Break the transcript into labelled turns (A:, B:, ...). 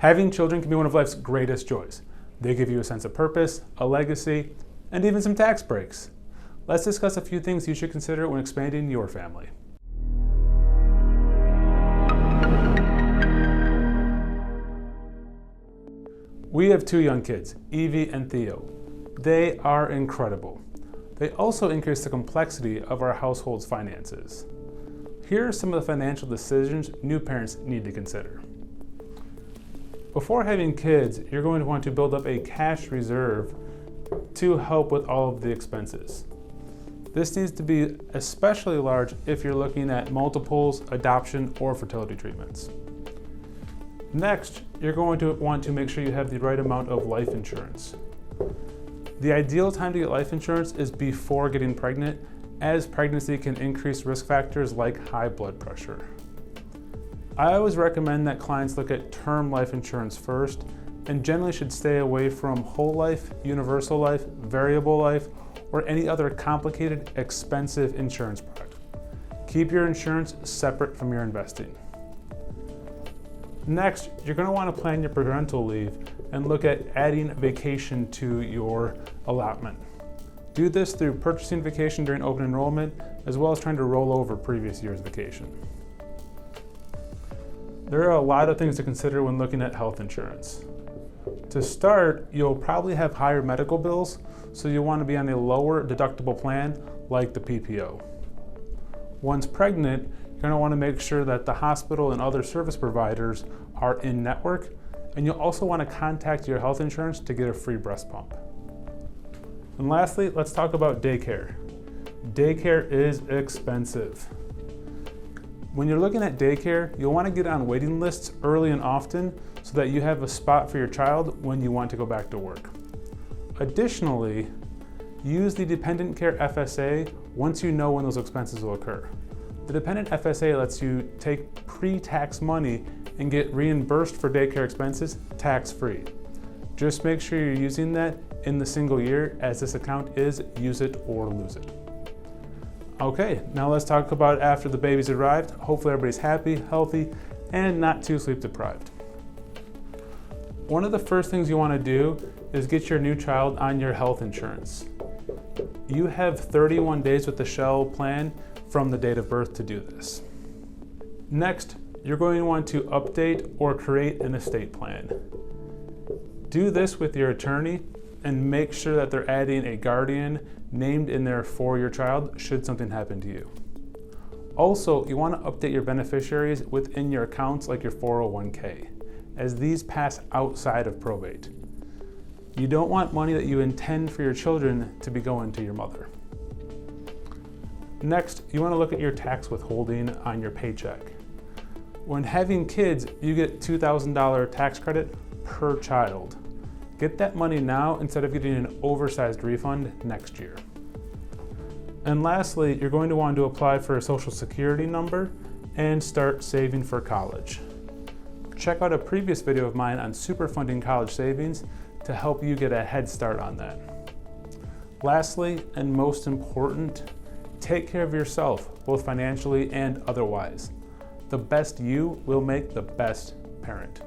A: Having children can be one of life's greatest joys. They give you a sense of purpose, a legacy, and even some tax breaks. Let's discuss a few things you should consider when expanding your family. We have 2 young kids, Evie and Theo. They are incredible. They also increase the complexity of our household's finances. Here are some of the financial decisions new parents need to consider. Before having kids, you're going to want to build up a cash reserve to help with all of the expenses. This needs to be especially large if you're looking at multiples, adoption, or fertility treatments. Next, you're going to want to make sure you have the right amount of life insurance. The ideal time to get life insurance is before getting pregnant, as pregnancy can increase risk factors like high blood pressure. I always recommend that clients look at term life insurance first and generally should stay away from whole life, universal life, variable life, or any other complicated, expensive insurance product. Keep your insurance separate from your investing. Next, you're going to want to plan your parental leave and look at adding vacation to your allotment. Do this through purchasing vacation during open enrollment, as well as trying to roll over previous year's vacation. There are a lot of things to consider when looking at health insurance. To start, you'll probably have higher medical bills, so you'll want to be on a lower deductible plan like the PPO. Once pregnant, you're going to want to make sure that the hospital and other service providers are in network, and you'll also want to contact your health insurance to get a free breast pump. And lastly, let's talk about daycare. Daycare is expensive. When you're looking at daycare, you'll want to get on waiting lists early and often so that you have a spot for your child when you want to go back to work. Additionally, use the Dependent Care FSA once you know when those expenses will occur. The Dependent FSA lets you take pre-tax money and get reimbursed for daycare expenses tax-free. Just make sure you're using that in the single year, as this account is use it or lose it. Okay, now let's talk about after the baby's arrived. Hopefully everybody's happy, healthy, and not too sleep deprived. One of the first things you want to do is get your new child on your health insurance. You have 31 days with the Shell plan from the date of birth to do this. Next, you're going to want to update or create an estate plan. Do this with your attorney and make sure that they're adding a guardian named in there for your child should something happen to you. Also, you want to update your beneficiaries within your accounts like your 401k, as these pass outside of probate. You don't want money that you intend for your children to be going to your mother. Next, you want to look at your tax withholding on your paycheck. When having kids, you get $2,000 tax credit per child. Get that money now instead of getting an oversized refund next year. And lastly, you're going to want to apply for a Social Security number and start saving for college. Check out a previous video of mine on super funding college savings to help you get a head start on that. Lastly, and most important, take care of yourself, both financially and otherwise. The best you will make the best parent.